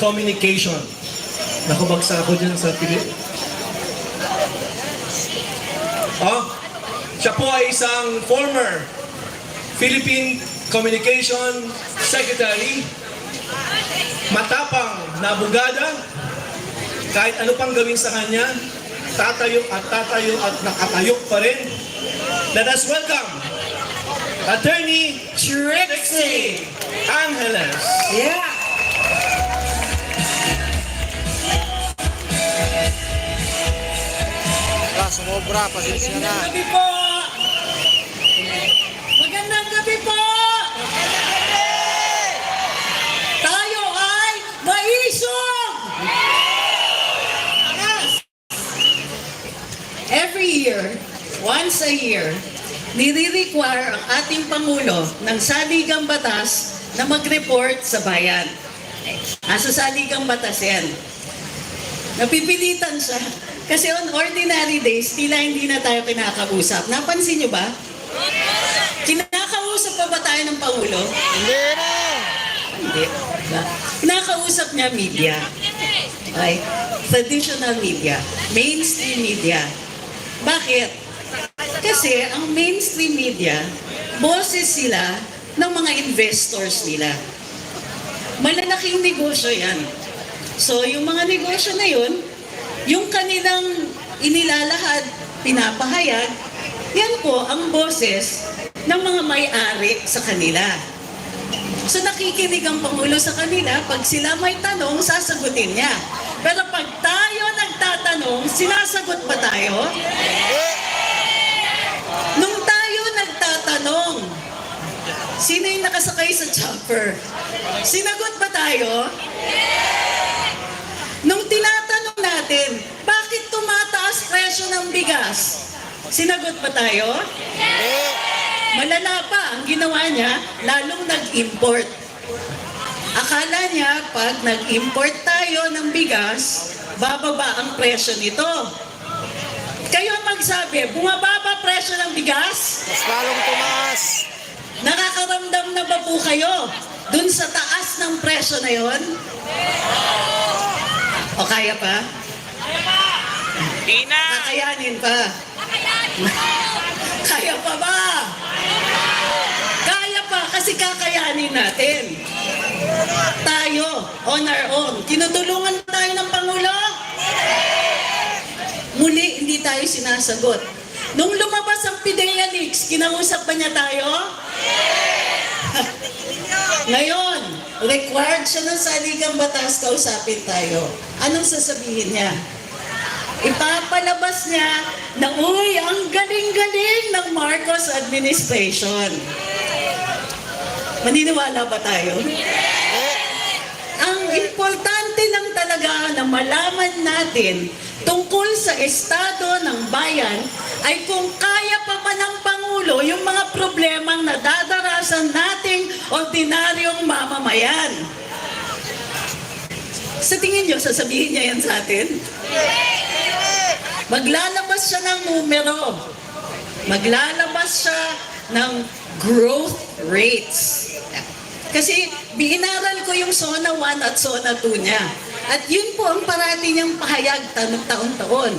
Communication. Nakabagsa ako dyan sa Pilip. Siya po ay isang former Philippine Communication Secretary, matapang na abogada, kahit ano pang gawin sa kanya, tatayo at nakatayo pa rin. Let us welcome Attorney Trixie Angeles. Yeah! Sumobra, pasensya na. Magandang gabi po! Magandang gabi po! Tayo ay maisog! Every year, once a year, nire-require ang ating Pangulo ng saligang batas na mag-report sa bayan. Sa saligang batas yan. Napipilitan siya. Kasi on ordinary days, tila hindi na tayo kinakausap. Napansin nyo ba? Kinakausap pa ba tayo ng Pangulo? Hindi na. Hindi. Kinakausap niya media. Okay? Traditional media. Mainstream media. Bakit? Kasi ang mainstream media, boses sila ng mga investors nila. Malalaking negosyo yan. So, yung mga negosyo na yun, yung kanilang inilalahad, pinapahayag, yan po ang boses ng mga may-ari sa kanila. So nakikinig ang Pangulo sa kanila, pag sila may tanong, sasagutin niya. Pero pag tayo nagtatanong, sinasagot ba tayo? Nung tayo nagtatanong, sino yung nakasakay sa chopper? Sinagot ba tayo? Nung tinatanong natin, bakit tumataas presyo ng bigas? Sinagot ba tayo? Malala pa ang ginawa niya, lalong nag-import. Akala niya, pag nag-import tayo ng bigas, bababa ang presyo nito. Kayo magsabi, bumababa presyo ng bigas? Mas lalong tumaas. Nakakaramdam na ba po kayo dun sa taas ng presyo na yon? O kaya pa? Di na. Kakayanin pa. Kaya pa ba? Kaya pa kasi kakayanin natin. Tayo, on our own. Tinutulungan tayo ng Pangulo? Muli, hindi tayo sinasagot. Nung lumabas ang PIDEA Leaks, kinausap ba niya tayo? Ngayon, required siya ng saligang batas, kausapin tayo. Anong sasabihin niya? Ipapalabas niya na, uy, ang galing-galing ng Marcos administration. Maniniwala ba tayo? Ang importante lang talaga na malaman natin tungkol sa estado ng bayan ay kung kaya pa ba ng Pangulo yung mga problemang nadadarasan nating ordinaryong mamamayan. Sa tingin nyo, sasabihin niya yan sa atin? Maglalabas siya ng numero. Maglalabas siya ng growth rates. Kasi binaral ko yung Zona 1 at Zona 2 niya. At yun po ang parati niyang pahayag taon-taon.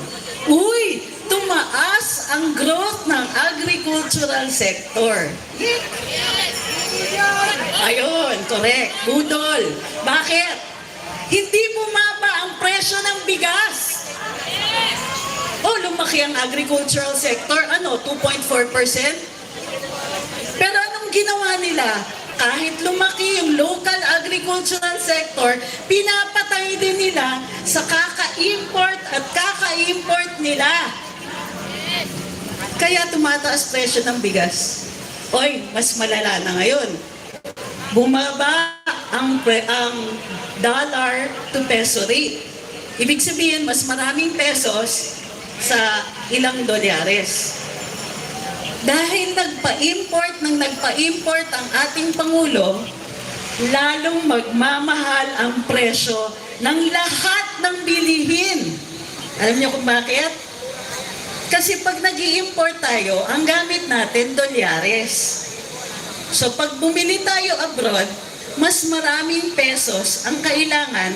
Uy, tumaas ang growth ng agricultural sector. Ayun, correct. Budol. Bakit? Hindi bumaba ang presyo ng bigas. Lumaki ang agricultural sector. 2.4%? Pero anong ginawa nila? Kahit lumaki yung local agricultural sector, pinapatay din nila sa kaka-import at kaka-import nila. Kaya tumataas presyo ng bigas. Mas malala na ngayon. Bumaba ang dollar to peso rate. Ibig sabihin, mas maraming pesos sa ilang dolyares. Dahil nagpa-import ang ating Pangulo, lalong magmamahal ang presyo ng lahat ng bilihin. Alam niyo kung bakit? Kasi pag nag-i-import tayo, ang gamit natin dolyares. So pag bumili tayo abroad, mas maraming pesos ang kailangan